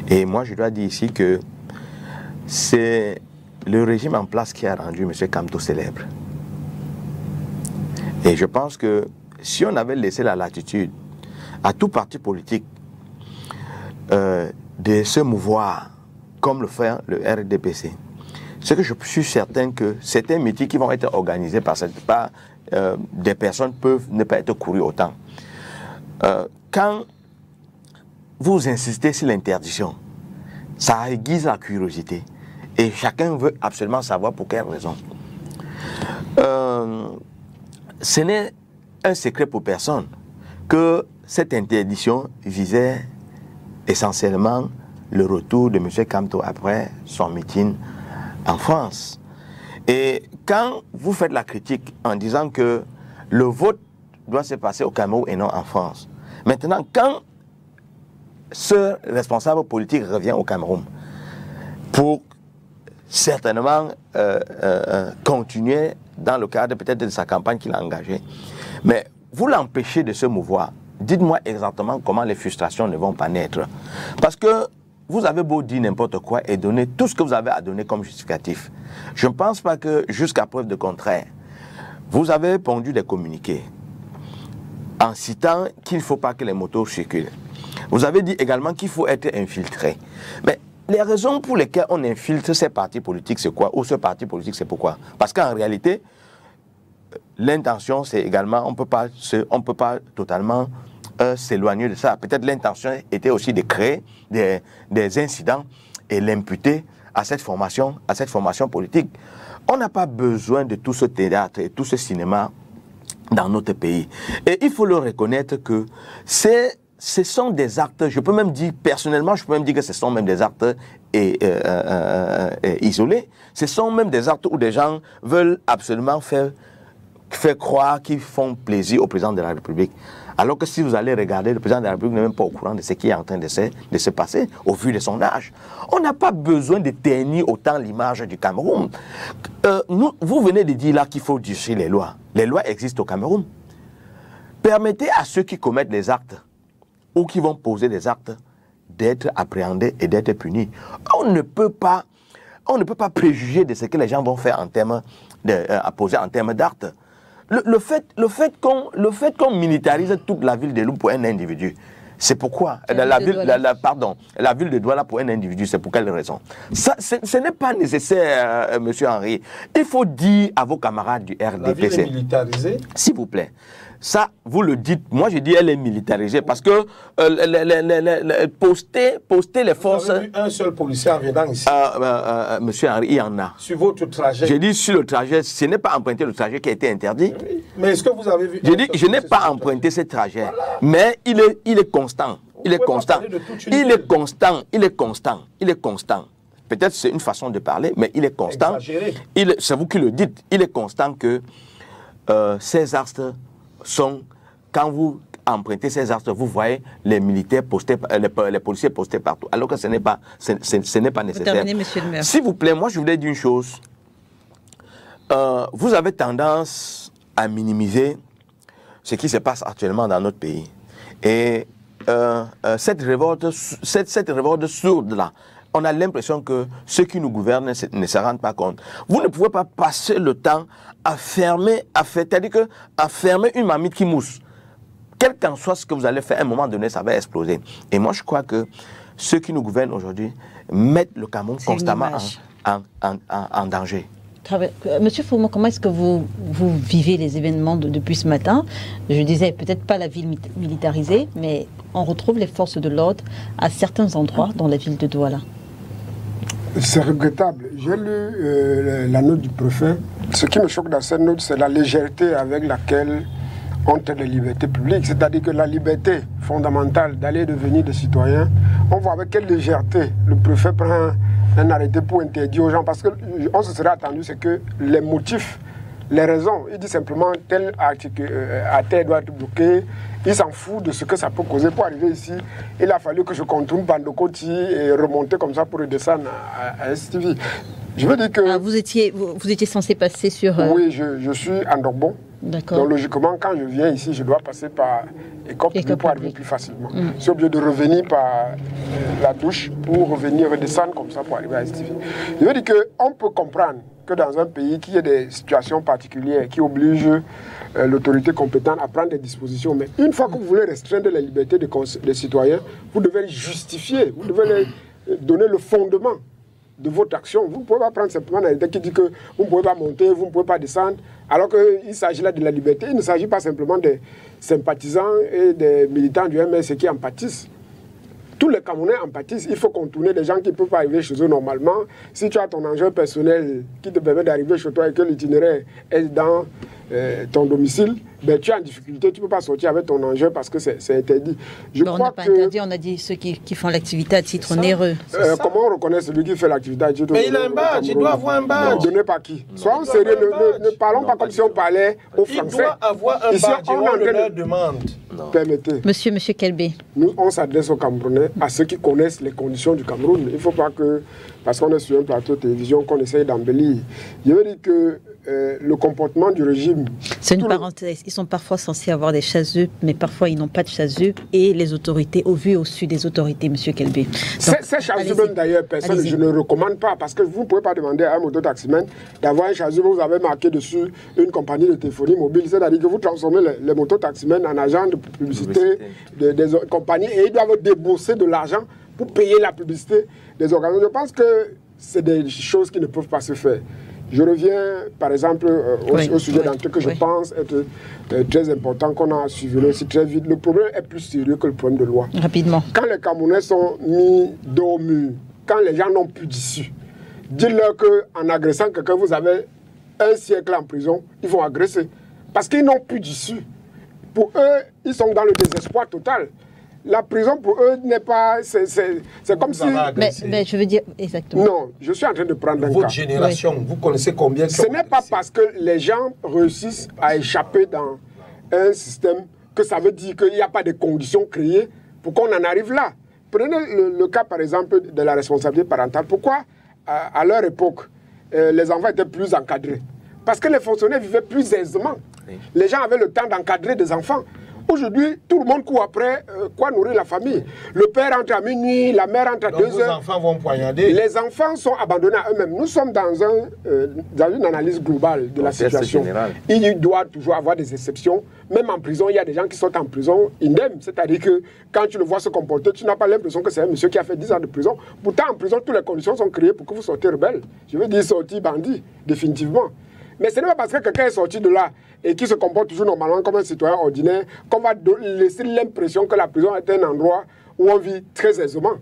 Et moi, je dois dire ici que c'est le régime en place qui a rendu M. Kamto célèbre. Et je pense que si on avait laissé la latitude à tout parti politique de se mouvoir comme le fait le RDPC, c'est que je suis certain que certains meetings qui vont être organisés par des personnes peuvent ne pas être courus autant. Quand vous insistez sur l'interdiction, ça aiguise la curiosité et chacun veut absolument savoir pour quelle raison. Ce n'est un secret pour personne que cette interdiction visait essentiellement le retour de M. Kamto après son meeting en France. Et quand vous faites la critique en disant que le vote doit se passer au Cameroun et non en France, maintenant, quand ce responsable politique revient au Cameroun pour certainement continuer dans le cadre peut-être de sa campagne qu'il a engagée, mais vous l'empêchez de se mouvoir, dites-moi exactement comment les frustrations ne vont pas naître. Parce que vous avez beau dire n'importe quoi et donner tout ce que vous avez à donner comme justificatif. Je ne pense pas que, jusqu'à preuve de contraire, vous avez pondu des communiqués en citant qu'il ne faut pas que les motos circulent. Vous avez dit également qu'il faut être infiltré. Mais les raisons pour lesquelles on infiltre ces partis politiques, c'est quoi? Ou ce parti politique, c'est pourquoi? Parce qu'en réalité, l'intention, c'est également, on ne peut pas totalement s'éloigner de ça. Peut-être l'intention était aussi de créer des incidents et l'imputer à cette formation politique. On n'a pas besoin de tout ce théâtre et tout ce cinéma dans notre pays. Et il faut le reconnaître que ce sont des actes, je peux même dire, personnellement, je peux même dire que ce sont même des actes isolés. Ce sont même des actes où des gens veulent absolument faire croire qu'ils font plaisir au président de la République. Alors que si vous allez regarder, le président de la République n'est même pas au courant de ce qui est en train de se passer au vu de son âge. On n'a pas besoin de ternir autant l'image du Cameroun. Vous venez de dire là qu'il faut durcir les lois. Les lois existent au Cameroun. Permettez à ceux qui commettent des actes ou qui vont poser des actes d'être appréhendés et d'être punis. On ne peut pas préjuger de ce que les gens vont faire en termes à poser en termes d'actes. Le fait qu'on militarise toute la ville de Lou pour un individu, c'est pourquoi la ville de Douala pour un individu, c'est pour quelle raison? Ça, ce n'est pas nécessaire, Monsieur Henry. Il faut dire à vos camarades du RDPC. La ville est militarisée? S'il vous plaît. Ça, vous le dites. Moi, je dis elle est militarisée parce que poster les forces... Vous avez vu un seul policier en venant ici? Monsieur Henry, il y en a. Sur votre trajet? J'ai dit sur le trajet, ce n'est pas emprunté le trajet qui a été interdit. Oui. Mais est-ce que vous avez vu... J'ai dit, je n'ai pas emprunté ce trajet. Voilà. Mais il est constant. Il est constant. Il est constant. Il est constant. Il est constant. Peut-être c'est une façon de parler, mais il est constant. C'est vous qui le dites. Il est constant que ces astres sont, quand vous empruntez ces astres, vous voyez les militaires postés, les policiers postés partout, alors que ce n'est pas nécessaire. Terminez, monsieur le maire. S'il vous plaît, moi je voulais dire une chose. Vous avez tendance à minimiser ce qui se passe actuellement dans notre pays. Et cette révolte sourde-là, on a l'impression que ceux qui nous gouvernent ne se rendent pas compte. Vous ne pouvez pas passer le temps à fermer une marmite qui mousse. Quel qu'en soit ce que vous allez faire, à un moment donné, ça va exploser. Et moi, je crois que ceux qui nous gouvernent aujourd'hui mettent le Cameroun constamment en danger. Monsieur Fourmont, comment est-ce que vous vivez les événements depuis ce matin? Je disais, peut-être pas la ville militarisée, mais on retrouve les forces de l'ordre à certains endroits dans la ville de Douala. C'est regrettable. J'ai lu la note du préfet. Ce qui me choque dans cette note, c'est la légèreté avec laquelle on traite les libertés publiques. C'est-à-dire que la liberté fondamentale d'aller et de venir des citoyens, on voit avec quelle légèreté le préfet prend un arrêté pour interdire aux gens. Parce qu'on se serait attendu, c'est que les motifs, les raisons, il dit simplement tel artère doit être bloqué. Il s'en fout de ce que ça peut causer. Pour arriver ici, il a fallu que je contourne Bandokoti et remonter comme ça pour redescendre à STV. Je veux dire que... vous étiez censé passer sur... Oui, je suis à Ndokbo. D'accord. Donc logiquement, quand je viens ici, je dois passer par école publique pour arriver plus facilement. Je suis obligé de revenir par la douche pour revenir redescendre comme ça pour arriver à STV. Je veux dire qu'on peut comprendre que dans un pays qui a des situations particulières qui obligent l'autorité compétente à prendre des dispositions, mais une fois que vous voulez restreindre les libertés des citoyens, vous devez les justifier, vous devez les donner le fondement de votre action. Vous ne pouvez pas prendre simplement la idée qui dit que vous ne pouvez pas monter, vous ne pouvez pas descendre, alors qu'il s'agit là de la liberté. Il ne s'agit pas simplement des sympathisants et des militants du MS qui en pâtissent. Tous les Camerounais en pâtissent. Il faut contourner des gens qui ne peuvent pas arriver chez eux normalement. Si tu as ton enjeu personnel qui te permet d'arriver chez toi et que l'itinéraire est dans ton domicile, ben, tu es en difficulté, tu ne peux pas sortir avec ton enjeu parce que c'est interdit. On n'a pas interdit, on a dit ceux qui font l'activité à titre onéreux. Comment on reconnaît celui qui fait l'activité à titre onéreux? Mais il a un badge, il doit avoir un badge. Donné par qui? Soyons sérieux, ne parlons pas comme si on parlait aux Français. Il doit avoir un badge, on le leur demande. Permettez. Monsieur Kelbé. Nous, on s'adresse aux Camerounais, à ceux qui connaissent les conditions du Cameroun. Il ne faut pas que, parce qu'on est sur un plateau de télévision, qu'on essaye d'embellir. Je veux dire que le comportement du régime... C'est une parenthèse. Ils sont parfois censés avoir des chasubles, mais parfois ils n'ont pas de chasubles. Et les autorités, au vu et au su des autorités, monsieur Kelbé. Ces chasubles, d'ailleurs, personne, je ne recommande pas, parce que vous ne pouvez pas demander à un mototaximène d'avoir un chasuble où vous avez marqué dessus une compagnie de téléphonie mobile. C'est-à-dire que vous transformez les mototaximènes en agents de publicité des compagnies et ils doivent débourser de l'argent pour payer la publicité des organismes. Je pense que c'est des choses qui ne peuvent pas se faire. Je reviens, par exemple, au sujet d'un truc que je pense être très important, qu'on a suivi aussi très vite. Le problème est plus sérieux que le problème de loi. Rapidement. Quand les Camerounais sont mis dos au mur, quand les gens n'ont plus d'issue, dites-leur qu'en agressant quelqu'un, vous avez un siècle en prison, ils vont agresser. Parce qu'ils n'ont plus d'issue. Pour eux, ils sont dans le désespoir total. La prison pour eux n'est pas... C'est comme si... Mais je veux dire... Exactement. Non, je suis en train de prendre un cas. Votre génération, vous connaissez combien... Ce n'est pas parce que les gens réussissent à échapper dans un système que ça veut dire qu'il n'y a pas de conditions créées pour qu'on en arrive là. Prenez le cas, par exemple, de la responsabilité parentale. Pourquoi, à leur époque, les enfants étaient plus encadrés? Parce que les fonctionnaires vivaient plus aisément. Les gens avaient le temps d'encadrer des enfants. Aujourd'hui, tout le monde court après quoi nourrir la famille. Le père entre à minuit, la mère entre à 2 heures. Les enfants vont poignarder. Les enfants sont abandonnés à eux-mêmes. Nous sommes dans une analyse globale de la situation. Il doit toujours avoir des exceptions. Même en prison, il y a des gens qui sont en prison indemnes. C'est-à-dire que quand tu le vois se comporter, tu n'as pas l'impression que c'est un monsieur qui a fait 10 ans de prison. Pourtant, en prison, toutes les conditions sont créées pour que vous sortez rebelle. Je veux dire sorti bandit, définitivement. Mais ce n'est pas parce que quelqu'un est sorti de là et qui se comporte toujours normalement comme un citoyen ordinaire qu'on va laisser l'impression que la prison est un endroit où on vit très aisément.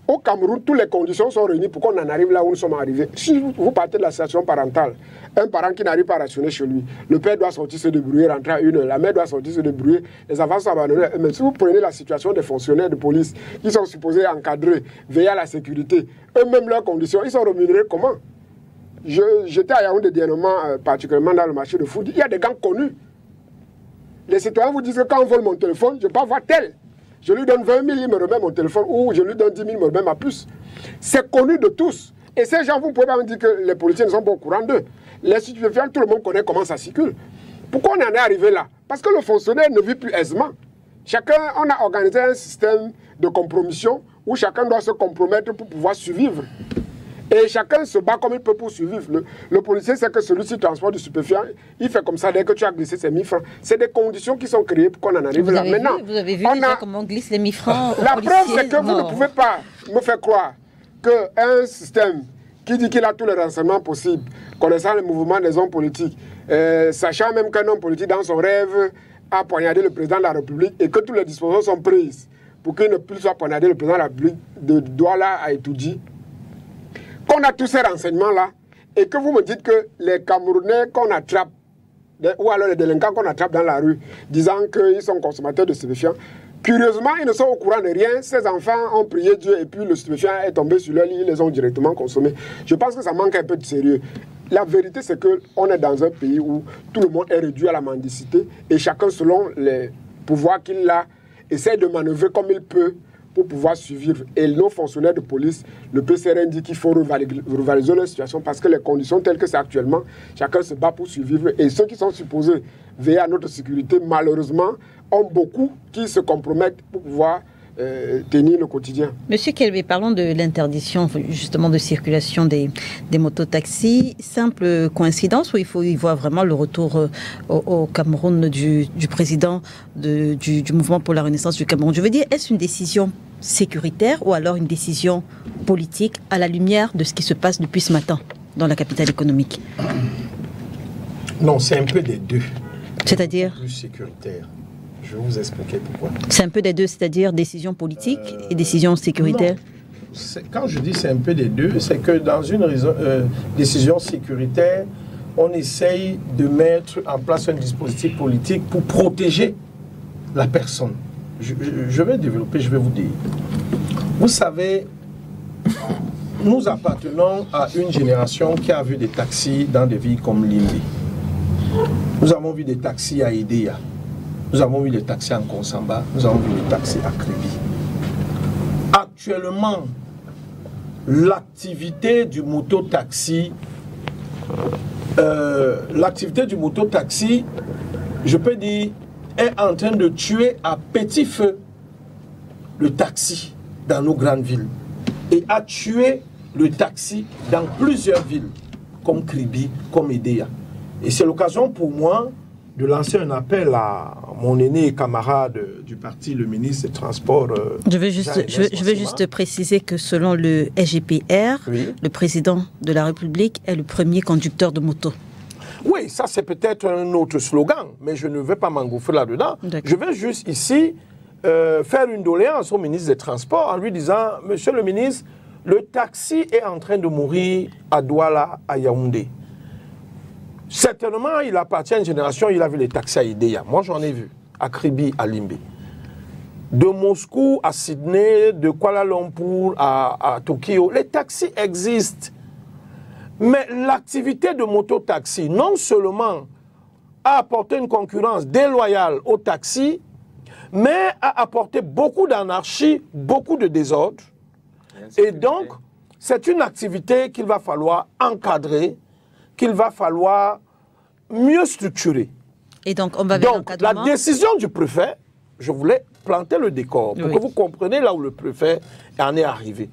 Au Cameroun, toutes les conditions sont réunies pour qu'on en arrive là où nous sommes arrivés. Si vous partez de la situation parentale, un parent qui n'arrive pas à rationner chez lui, le père doit sortir se débrouiller, rentrer à 1 heure, la mère doit sortir se débrouiller, les enfants sont abandonnés. Mais si vous prenez la situation des fonctionnaires de police qui sont supposés encadrer, veiller à la sécurité, eux-mêmes leurs conditions, ils sont rémunérés comment? J'étais à Yaoundé dernièrement, particulièrement dans le marché de foot. Il y a des gens connus. Les citoyens vous disent que quand on vole mon téléphone, je peux avoir tel. Je lui donne 20 000, il me remet mon téléphone, ou je lui donne 10 000, il me remet ma puce. C'est connu de tous. Et ces gens, vous ne pouvez pas me dire que les policiers ne sont pas au courant d'eux. Les stupéfiants, tout le monde connaît comment ça circule. Pourquoi on en est arrivé là? Parce que le fonctionnaire ne vit plus aisément. Chacun, on a organisé un système de compromission où chacun doit se compromettre pour pouvoir survivre. Et chacun se bat comme il peut pour survivre. Le policier sait que celui-ci transporte du stupéfiant, il fait comme ça dès que tu as glissé ses 1000 francs. C'est des conditions qui sont créées pour qu'on en arrive là. Maintenant, vous avez vu comment on glisse les 1000 francs La preuve, c'est que vous ne pouvez pas me faire croire qu'un système qui dit qu'il a tous les renseignements possibles, connaissant le mouvement des hommes politiques, sachant même qu'un homme politique dans son rêve a poignardé le président de la République et que toutes les dispositions sont prises pour qu'il ne puisse pas poignarder le président de la République de Douala à Etoudi, qu'on a tous ces renseignements-là, et que vous me dites que les Camerounais qu'on attrape, ou alors les délinquants qu'on attrape dans la rue, disant qu'ils sont consommateurs de stupéfiants, curieusement, ils ne sont au courant de rien. Ces enfants ont prié Dieu, et puis le stupéfiant est tombé sur leur lit, ils les ont directement consommés. Je pense que ça manque un peu de sérieux. La vérité, c'est qu'on est dans un pays où tout le monde est réduit à la mendicité, et chacun, selon les pouvoirs qu'il a, essaie de manœuvrer comme il peut pour pouvoir suivre. Et nos fonctionnaires de police, le PCRN dit qu'il faut revaloriser la situation parce que les conditions telles que c'est actuellement, chacun se bat pour survivre. Et ceux qui sont supposés veiller à notre sécurité, malheureusement, ont beaucoup qui se compromettent pour pouvoir tenir le quotidien. Monsieur Kelbé, parlons de l'interdiction justement de circulation des mototaxis. Simple coïncidence ou il faut y voir vraiment le retour au Cameroun du président du mouvement pour la renaissance du Cameroun? Je veux dire, est-ce une décision sécuritaire ou alors une décision politique à la lumière de ce qui se passe depuis ce matin dans la capitale économique? Non, c'est un peu des deux. C'est-à-dire plus sécuritaire. Je vais vous expliquer pourquoi. C'est un peu des deux, c'est-à-dire décision politique et décision sécuritaire. Quand je dis c'est un peu des deux, c'est que dans une décision sécuritaire, on essaye de mettre en place un dispositif politique pour protéger la personne. Je vais développer, je vais vous dire. Vous savez, nous appartenons à une génération qui a vu des taxis dans des villes comme Limbe. Nous avons vu des taxis à Edea. Nous avons vu des taxis en Konsamba, nous avons vu des taxis à Kribi. Actuellement, l'activité du moto-taxi, je peux dire, est en train de tuer à petit feu le taxi dans nos grandes villes et a tué le taxi dans plusieurs villes, comme Kribi, comme Edea. Et c'est l'occasion pour moi de lancer un appel à mon aîné camarade du parti, le ministre des Transports. Je veux juste préciser que selon le SGPR, oui, le président de la République est le premier conducteur de moto. Oui, ça c'est peut-être un autre slogan, mais je ne vais pas m'engouffrer là-dedans. Je vais juste ici faire une doléance au ministre des Transports en lui disant, monsieur le ministre, le taxi est en train de mourir à Douala, à Yaoundé. Certainement, il appartient à une génération, il a vu les taxis à Edea. Moi, j'en ai vu, à Kribi, à Limbe. De Moscou à Sydney, de Kuala Lumpur à Tokyo, les taxis existent. Mais l'activité de moto-taxi, non seulement a apporté une concurrence déloyale aux taxis, mais a apporté beaucoup d'anarchie, beaucoup de désordre. Et donc, c'est une activité qu'il va falloir encadrer, qu'il va falloir mieux structurer. Et donc, on va vers l'encadrement. La décision du préfet, je voulais planter le décor pour que vous compreniez là où le préfet en est arrivé.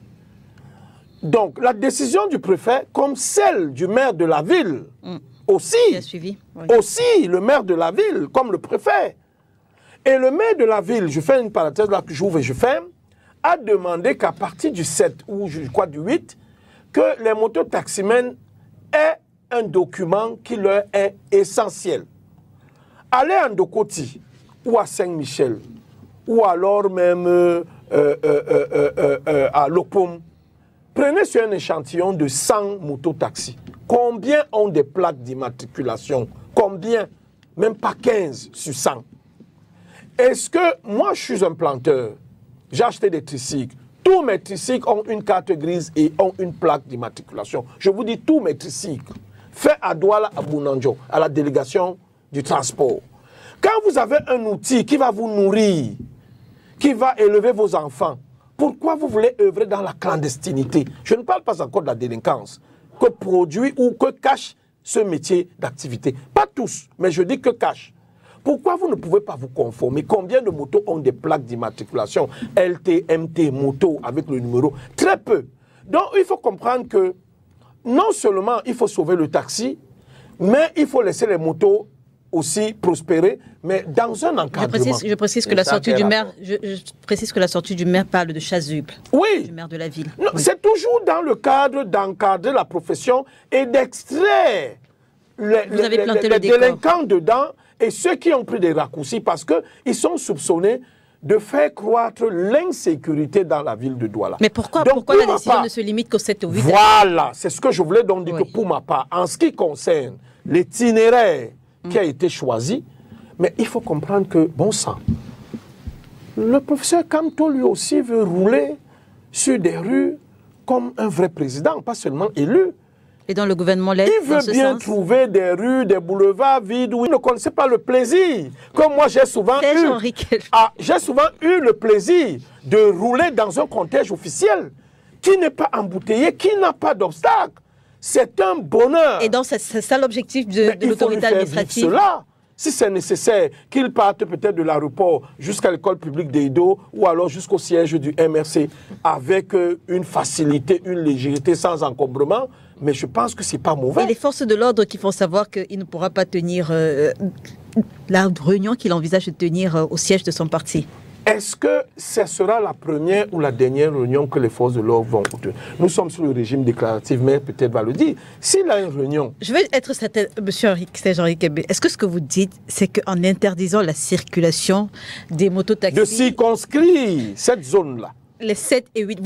Donc, la décision du préfet, comme celle du maire de la ville, aussi, aussi le maire de la ville, comme le préfet. Et le maire de la ville, je fais une parenthèse là que j'ouvre et je ferme, a demandé qu'à partir du 7 ou je crois du 8, que les mototaximens aient un document qui leur est essentiel. Allez à Ndokoti ou à Saint-Michel ou alors même à Lopom, prenez sur un échantillon de 100 mototaxis. Combien ont des plaques d'immatriculation? Combien? Même pas 15 sur 100. Est-ce que moi je suis un planteur, j'ai acheté des tricycles, tous mes tricycles ont une carte grise et ont une plaque d'immatriculation. Je vous dis tous mes tricycles. Fait à Douala, à Bounandjo, à la délégation du transport. Quand vous avez un outil qui va vous nourrir, qui va élever vos enfants, pourquoi vous voulez œuvrer dans la clandestinité? Je ne parle pas encore de la délinquance, que produit ou que cache ce métier d'activité. Pas tous, mais je dis que cache. Pourquoi vous ne pouvez pas vous conformer? Combien de motos ont des plaques d'immatriculation LT, MT, moto avec le numéro? Très peu. Donc il faut comprendre que non seulement il faut sauver le taxi, mais il faut laisser les motos aussi prospérer, mais dans un encadrement. Je précise que la sortie du maire, je précise que la sortie du maire parle de chasuble. Oui. Du maire de la ville. Oui. C'est toujours dans le cadre d'encadrer la profession et d'extraire les délinquants dedans et ceux qui ont pris des raccourcis parce qu'ils sont soupçonnés de faire croître l'insécurité dans la ville de Douala. Mais pourquoi la décision ne se limite qu'au 7 ou 8? Voilà, c'est ce que je voulais donc dire que pour ma part, en ce qui concerne l'itinéraire qui a été choisi, mais il faut comprendre que, bon sang, le professeur Kamto lui aussi veut rouler sur des rues comme un vrai président, pas seulement élu. Et dans le gouvernement l'aide Il veut bien trouver des rues, des boulevards vides où il ne connaissait pas le plaisir. Comme moi, j'ai souvent eu le plaisir de rouler dans un cortège officiel qui n'est pas embouteillé, qui n'a pas d'obstacle. C'est un bonheur. Et donc, c'est ça l'objectif de l'autorité administrative. Cela. Si c'est nécessaire, qu'il parte peut-être de l'aéroport jusqu'à l'école publique d'Edo ou alors jusqu'au siège du MRC avec une facilité, une légèreté sans encombrement, mais je pense que ce n'est pas mauvais. Et les forces de l'ordre qui font savoir qu'il ne pourra pas tenir la réunion qu'il envisage de tenir au siège de son parti. Est-ce que ce sera la première ou la dernière réunion que les forces de l'ordre vont tenir? Nous sommes sur le régime déclaratif, mais peut-être va le dire. S'il a une réunion... Je vais être certain, M. Serge-Henri Kébé, est-ce que ce que vous dites, c'est qu'en interdisant la circulation des mototaxis... De circonscrire cette zone-là. Les 7 et 8,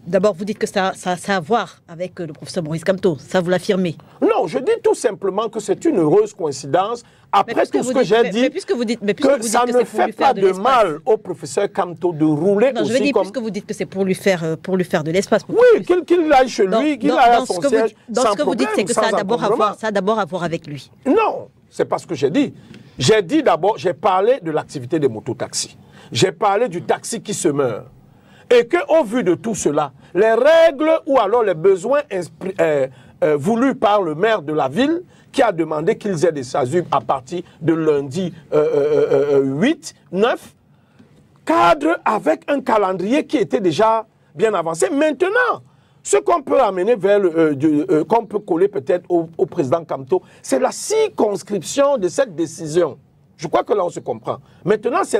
d'abord vous dites que ça a à voir avec le professeur Maurice Kamto, ça vous l'affirmez? Non, je dis tout simplement que c'est une heureuse coïncidence. Après tout ce que j'ai dit, que ça ne fait pas de mal au professeur Kamto de rouler non, aussi je veux dire, comme... puisque vous dites que c'est pour lui faire de l'espace. Oui, qu'il aille chez lui, qu'il aille à son siège dans sans ce que vous dites, c'est que ça a d'abord à voir avec lui. Non, c'est pas ce que j'ai dit. J'ai dit d'abord, j'ai parlé de l'activité des mototaxis. J'ai parlé du taxi qui se meurt. Et qu'au vu de tout cela, les règles ou alors les besoins voulus par le maire de la ville, qui a demandé qu'ils aient des SASU à partir de lundi 8, 9, cadre avec un calendrier qui était déjà bien avancé. Maintenant, ce qu'on peut amener vers qu'on peut coller peut-être au président Kamto, c'est la circonscription de cette décision. Je crois que là, on se comprend. Maintenant, c'est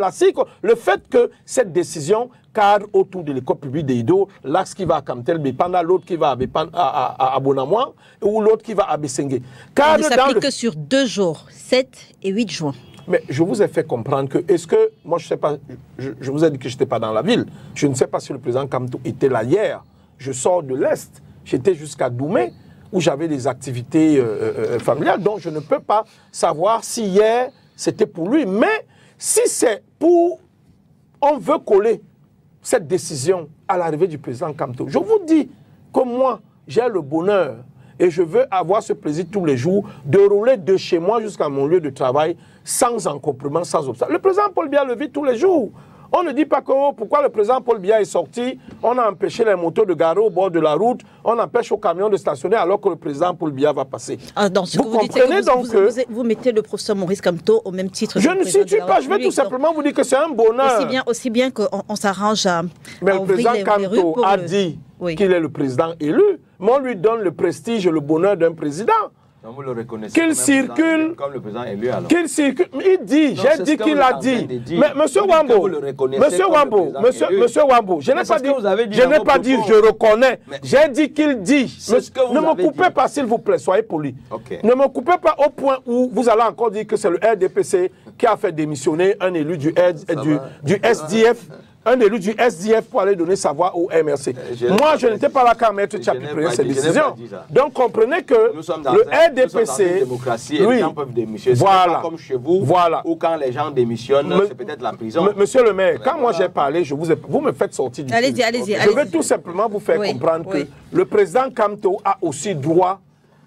le fait que cette décision cadre autour de l'école publique d'Edo, l'axe qui va à Kamtel, Bépanda, l'autre qui va à Bonamouan, ou l'autre qui va à Bessengue. Il ne s'applique que sur 2 jours, 7 et 8 juin. Mais je vous ai fait comprendre que, moi je ne sais pas, je vous ai dit que je n'étais pas dans la ville. Je ne sais pas si le président Kamto était là hier. Je sors de l'Est. J'étais jusqu'à Doumé, où j'avais des activités familiales, donc je ne peux pas savoir si hier, c'était pour lui. Mais si c'est pour... On veut coller cette décision à l'arrivée du président Kamto. Je vous dis que moi, j'ai le bonheur et je veux avoir ce plaisir tous les jours de rouler de chez moi jusqu'à mon lieu de travail sans encombrement, sans obstacle. Le président Paul Biya le vit tous les jours. On ne dit pas que pourquoi le président Paul Biya est sorti, on a empêché les motos de garer au bord de la route, on empêche aux camions de stationner alors que le président Paul Biya va passer. Ah, donc, vous comprenez donc que vous mettez le professeur Maurice Kamto au même titre. Je ne situe pas, je vais tout simplement vous dire que c'est un bonheur. Aussi bien qu'on s'arrange à... Mais le président Kamto a dit qu'il est le président élu, mais on lui donne le prestige et le bonheur d'un président. Donc vous le reconnaissez qu'il circule, comme le président élu alors. Qu'il circule, il dit, j'ai dit qu'il a dit. Mais monsieur Wambo, monsieur Wambo, je n'ai pas dit, je reconnais. J'ai dit qu'il dit. Ne me coupez pas s'il vous plaît, soyez poli. Ne me coupez pas au point où vous allez encore dire que c'est le RDPC qui a fait démissionner un élu du SDF. Un élu du SDF pour aller donner sa voix au MRC. Moi, je n'étais pas là quand Maître Tchapi prenait cette décision. Donc, comprenez que le RDPC... Les gens peuvent démissionner. Voilà. Pas comme chez vous, ou quand les gens démissionnent, c'est peut-être la prison. Monsieur le maire, quand moi j'ai parlé, vous me faites sortir du allez-y. Je veux tout simplement vous faire comprendre que le président Kamto a aussi droit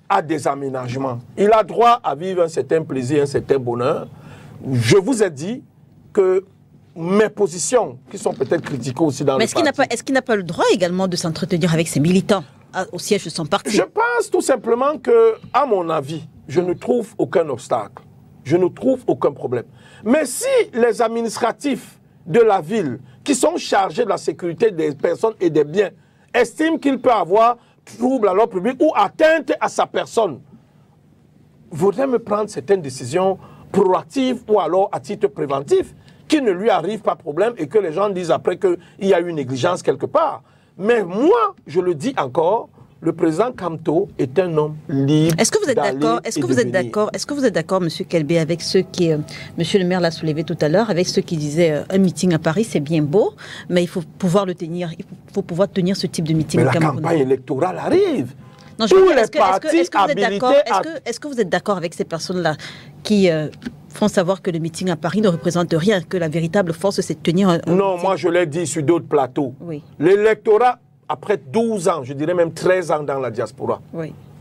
à des aménagements. Il a droit à vivre un certain plaisir, un certain bonheur. Je vous ai dit que mes positions, qui sont peut-être critiquées aussi dans le parti. Mais est-ce qu'il n'a pas le droit également de s'entretenir avec ses militants au siège de son parti? Je pense tout simplement que, à mon avis, je ne trouve aucun obstacle. Je ne trouve aucun problème. Mais si les administratifs de la ville, qui sont chargés de la sécurité des personnes et des biens, estiment qu'il peut avoir trouble à l'ordre public ou atteinte à sa personne, vaudrait me prendre certaines décisions proactives ou alors à titre préventif, qu'il ne lui arrive pas de problème et que les gens disent après qu'il y a eu une négligence quelque part. Mais moi, je le dis encore, le président Kamto est un homme libre. Est-ce que vous êtes d'accord? Est-ce que vous êtes d'accord, Monsieur Kelbé, avec ceux qui, Monsieur le maire l'a soulevé tout à l'heure, avec ceux qui disaient un meeting à Paris, c'est bien beau, mais il faut pouvoir le tenir. Il faut pouvoir tenir ce type de meeting. Mais la campagne électorale arrive. Non, est-ce que vous êtes d'accord avec ces personnes-là qui font savoir que le meeting à Paris ne représente rien, que la véritable force, c'est de tenir un Non, meeting. moi je l'ai dit sur d'autres plateaux. Oui. L'électorat, après 12 ans, je dirais même 13 ans dans la diaspora,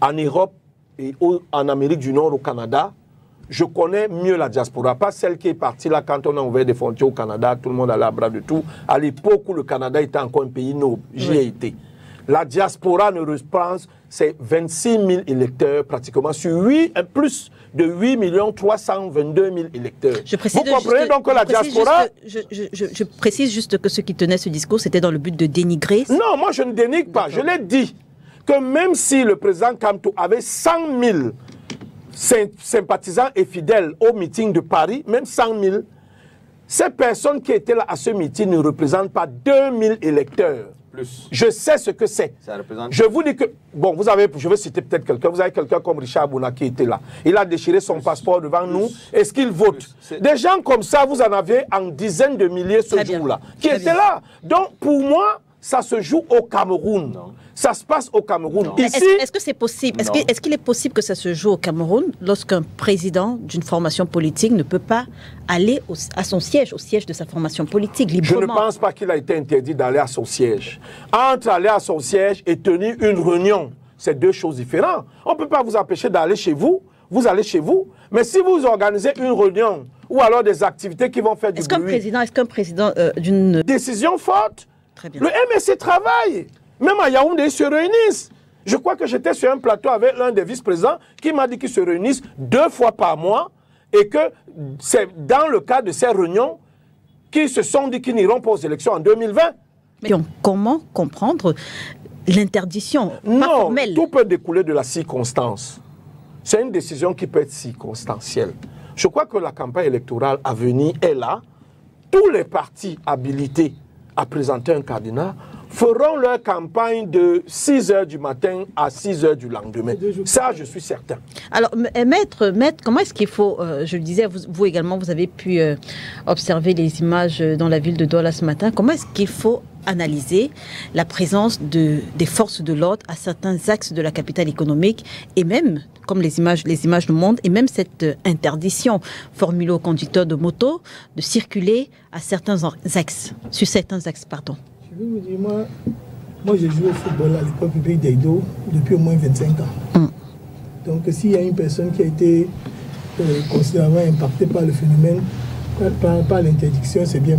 en Europe et en Amérique du Nord, au Canada, je connais mieux la diaspora. Pas celle qui est partie là quand on a ouvert des frontières au Canada, tout le monde allait à bras de tout. À l'époque où le Canada était encore un pays noble, j'y ai été. La diaspora ne reprend, c'est 26 000 électeurs pratiquement sur plus de 8 322 000 électeurs. Vous comprenez donc que la diaspora... Je précise juste que ceux qui tenaient ce discours, c'était dans le but de dénigrer... Non, moi je ne dénigre pas. Je l'ai dit que même si le président Kamto avait 100 000 sympathisants et fidèles au meeting de Paris, même 100 000, ces personnes qui étaient là à ce meeting ne représentent pas 2 000 électeurs. Plus. Je sais ce que c'est. Je vous dis que, bon, je vais citer peut-être quelqu'un, vous avez quelqu'un comme Richard Bouna qui était là. Il a déchiré son passeport devant nous. Est-ce qu'il vote? Des gens comme ça, vous en avez en dizaines de milliers ce jour-là, qui étaient là. Donc, pour moi, ça se joue au Cameroun. Non. Ça se passe au Cameroun. Ici, est-ce que c'est possible? Est-ce qu'il est possible que ça se joue au Cameroun lorsqu'un président d'une formation politique ne peut pas aller à son siège, au siège de sa formation politique, librement? Je ne pense pas qu'il a été interdit d'aller à son siège. Entre aller à son siège et tenir une réunion, c'est deux choses différentes. On ne peut pas vous empêcher d'aller chez vous. Vous allez chez vous. Mais si vous organisez une réunion ou alors des activités qui vont faire du bruit... Est-ce qu'un président d'une... Décision forte. Très bien. Le MSC travaille. Même à Yaoundé, ils se réunissent. Je crois que j'étais sur un plateau avec l'un des vice-présidents qui m'a dit qu'ils se réunissent 2 fois par mois et que c'est dans le cadre de ces réunions qu'ils se sont dit qu'ils n'iront pas aux élections en 2020. Mais comment comprendre l'interdiction formelle? Non, tout peut découler de la circonstance. C'est une décision qui peut être circonstancielle. Je crois que la campagne électorale à venir est là. Tous les partis habilités à présenter un candidat feront leur campagne de 6 h du matin à 6 h du lendemain. Ça, je suis certain. Alors, maître, comment est-ce qu'il faut, je le disais, vous également, vous avez pu observer les images dans la ville de Douala ce matin, comment est-ce qu'il faut analyser la présence des forces de l'ordre à certains axes de la capitale économique et même, comme les images nous montrent, et même cette interdiction formulée aux conducteurs de moto de circuler à certains axes, sur certains axes, pardon. Je vais vous dire, moi j'ai joué au football à l'école publique d'Eïdo depuis au moins 25 ans. Donc s'il y a une personne qui a été considérablement impactée par le phénomène, par l'interdiction, c'est bien